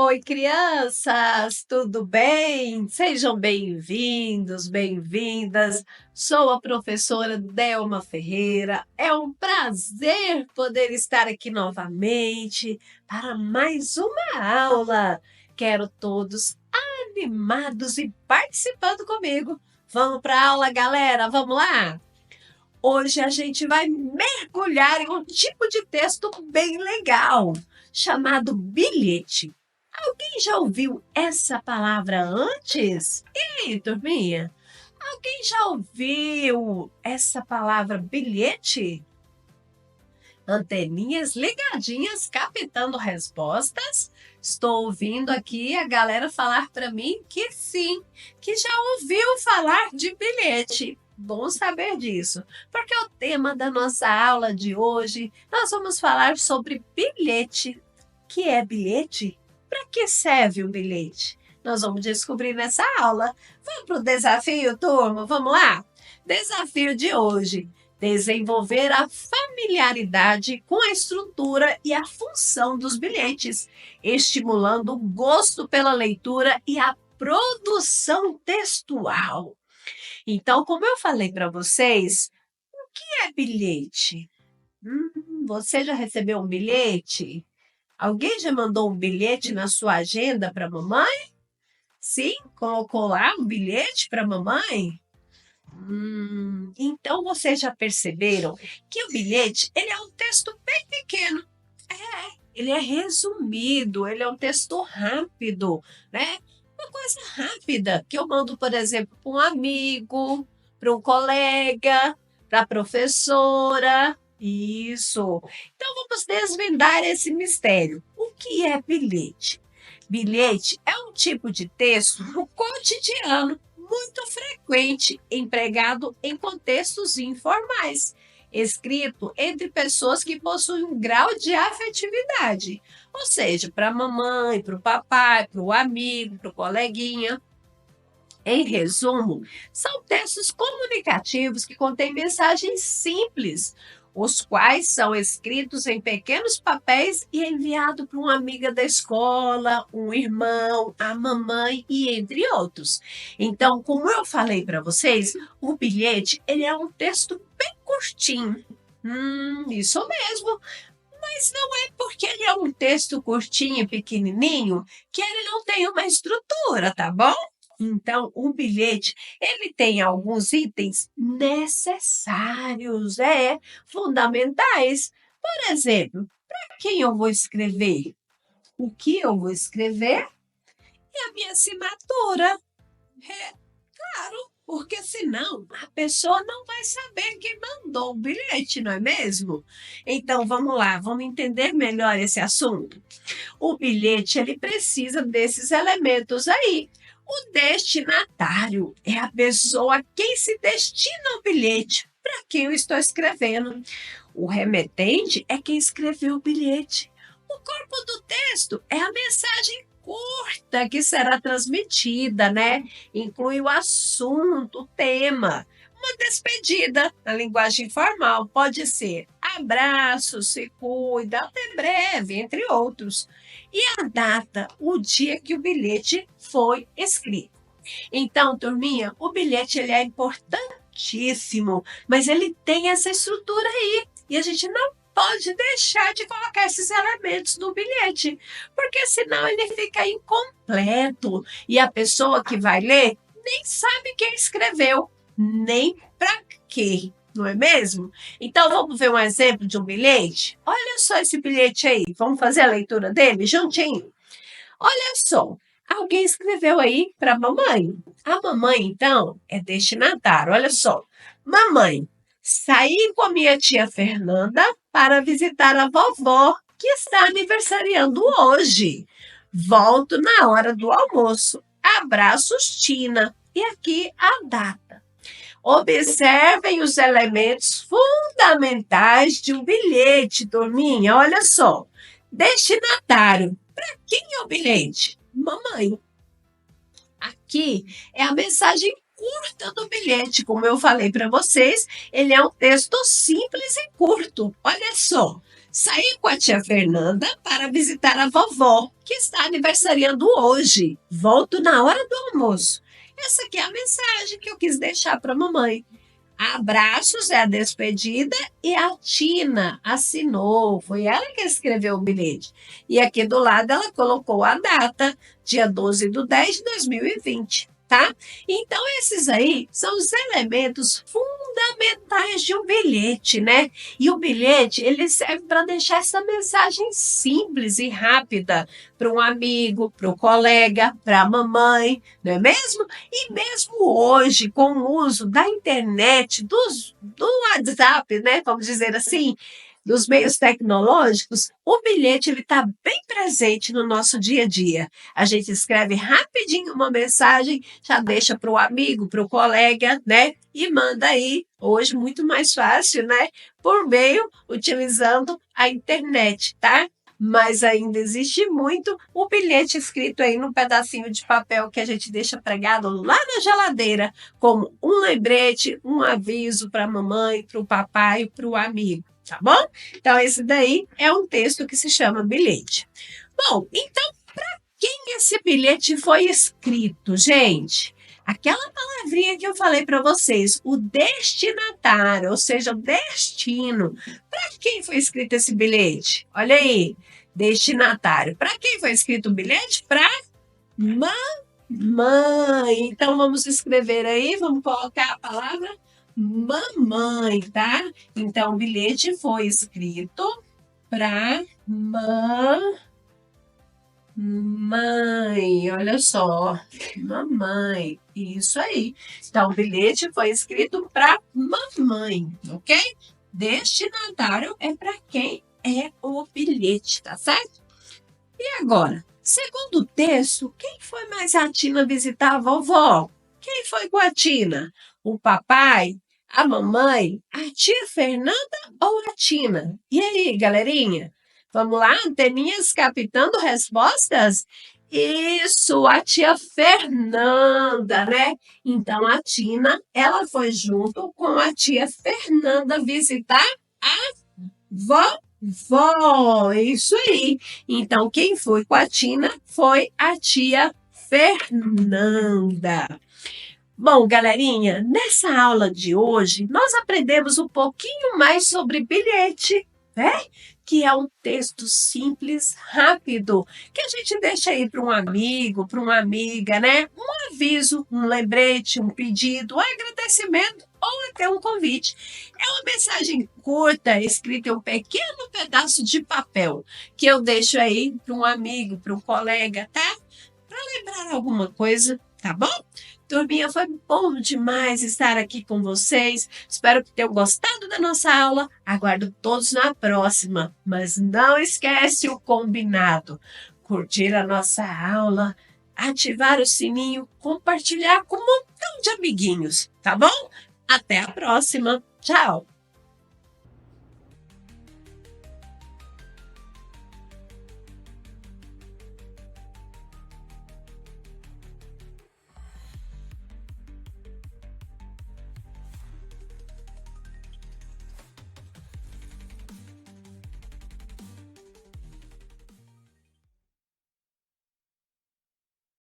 Oi, crianças, tudo bem? Sejam bem-vindos, bem-vindas. Sou a professora Delma Ferreira. É um prazer poder estar aqui novamente para mais uma aula. Quero todos animados e participando comigo. Vamos para a aula, galera? Vamos lá? Hoje a gente vai mergulhar em um tipo de texto bem legal, chamado bilhete. Alguém já ouviu essa palavra antes? E aí, turminha? Alguém já ouviu essa palavra bilhete? Anteninhas ligadinhas, captando respostas? Estou ouvindo aqui a galera falar para mim que sim, que já ouviu falar de bilhete. Bom saber disso, porque o tema da nossa aula de hoje, nós vamos falar sobre bilhete. Que é bilhete? Para que serve um bilhete? Nós vamos descobrir nessa aula. Vamos para o desafio, turma? Vamos lá? Desafio de hoje: desenvolver a familiaridade com a estrutura e a função dos bilhetes, estimulando o gosto pela leitura e a produção textual. Então, como eu falei para vocês, o que é bilhete? Você já recebeu um bilhete? Alguém já mandou um bilhete na sua agenda para mamãe? Sim, colocou lá um bilhete para mamãe? Então vocês já perceberam que o bilhete ele é um texto bem pequeno. Ele é resumido, ele é um texto rápido, né? Uma coisa rápida que eu mando, por exemplo, para um amigo, para um colega, para a professora. Isso. Então vamos desvendar esse mistério. O que é bilhete? Bilhete é um tipo de texto no cotidiano muito frequente, empregado em contextos informais, escrito entre pessoas que possuem um grau de afetividade, ou seja, para a mamãe, para o papai, para o amigo, para o coleguinha. Em resumo, são textos comunicativos que contêm mensagens simples, os quais são escritos em pequenos papéis e enviados para uma amiga da escola, um irmão, a mamãe e entre outros. Então, como eu falei para vocês, o bilhete ele é um texto bem curtinho. Isso mesmo. Mas não é porque ele é um texto curtinho e pequenininho que ele não tem uma estrutura, tá bom? Então, o bilhete, ele tem alguns itens necessários, fundamentais. Por exemplo, para quem eu vou escrever? O que eu vou escrever? E a minha assinatura. É claro, porque senão a pessoa não vai saber quem mandou o bilhete, não é mesmo? Então, vamos lá, vamos entender melhor esse assunto. O bilhete, ele precisa desses elementos aí. O destinatário é a pessoa a quem se destina o bilhete, para quem eu estou escrevendo. O remetente é quem escreveu o bilhete. O corpo do texto é a mensagem curta que será transmitida, né? Inclui o assunto, o tema. Uma despedida, na linguagem informal, pode ser abraço, se cuida, até breve, entre outros. E a data, o dia que o bilhete foi escrito. Então, turminha, o bilhete ele é importantíssimo, mas ele tem essa estrutura aí. E a gente não pode deixar de colocar esses elementos no bilhete, porque senão ele fica incompleto e a pessoa que vai ler nem sabe quem escreveu, nem para quê, não é mesmo? Então vamos ver um exemplo de um bilhete? Olha só esse bilhete aí, vamos fazer a leitura dele juntinho? Olha só, alguém escreveu aí para a mamãe. A mamãe, então, é destinatário. Olha só, mamãe, saí com a minha tia Fernanda para visitar a vovó, que está aniversariando hoje. Volto na hora do almoço. Abraços, Tina. E aqui a data. Observem os elementos fundamentais de um bilhete, turminha. Olha só. Destinatário. Para quem é o bilhete? Mamãe. Aqui é a mensagem curta do bilhete, como eu falei para vocês, ele é um texto simples e curto. Olha só, Saí com a tia Fernanda para visitar a vovó, que está aniversariando hoje. Volto na hora do almoço. Essa aqui é a mensagem que eu quis deixar para a mamãe. Abraços é a despedida e a Tina assinou. Foi ela que escreveu o bilhete. E aqui do lado ela colocou a data, dia 12/10/2020, tá? Então esses aí são os elementos fundamentais de um bilhete, né? E o bilhete, ele serve para deixar essa mensagem simples e rápida para um amigo, para o colega, para a mamãe, não é mesmo? E mesmo hoje, com o uso da internet, do WhatsApp, né, vamos dizer assim, dos meios tecnológicos, o bilhete está bem presente no nosso dia a dia. A gente escreve rapidinho uma mensagem, já deixa para o amigo, para o colega, né? E manda aí, hoje muito mais fácil, né? Por meio, utilizando a internet, tá? Mas ainda existe muito o bilhete escrito aí num pedacinho de papel que a gente deixa pregado lá na geladeira, como um lembrete, um aviso para a mamãe, para o papai, para o amigo, tá bom? Então, esse daí é um texto que se chama bilhete. Bom, então, para quem esse bilhete foi escrito, gente? Aquela palavrinha que eu falei para vocês, o destinatário, ou seja, o destino. Para quem foi escrito esse bilhete? Olha aí, destinatário. Para quem foi escrito o bilhete? Para mamãe. Então vamos escrever aí, vamos colocar a palavra mamãe, tá? Então o bilhete foi escrito para mamãe. Olha só, mamãe. Isso aí. Então o bilhete foi escrito para mamãe, ok? Destinatário é para quem é o bilhete, tá certo? E agora, segundo o texto, quem foi mais a Tina visitar a vovó? Quem foi com a Tina? O papai, a mamãe, a tia Fernanda ou a Tina? E aí, galerinha? Vamos lá, anteninhas captando respostas? Isso, a tia Fernanda, né? Então a Tina, ela foi junto com a tia Fernanda visitar a vovó. Isso aí. Então quem foi com a Tina foi a tia Fernanda. Bom, galerinha, nessa aula de hoje, nós aprendemos um pouquinho mais sobre bilhete, né? Que é um texto simples, rápido, que a gente deixa aí para um amigo, para uma amiga, né? Um aviso, um lembrete, um pedido, um agradecimento ou até um convite. É uma mensagem curta, escrita em um pequeno pedaço de papel, que eu deixo aí para um amigo, para um colega, tá? Para lembrar alguma coisa, tá bom? Turminha, foi bom demais estar aqui com vocês. Espero que tenham gostado da nossa aula. Aguardo todos na próxima. Mas não esquece o combinado. Curtir a nossa aula, ativar o sininho, compartilhar com um montão de amiguinhos, tá bom? Até a próxima. Tchau!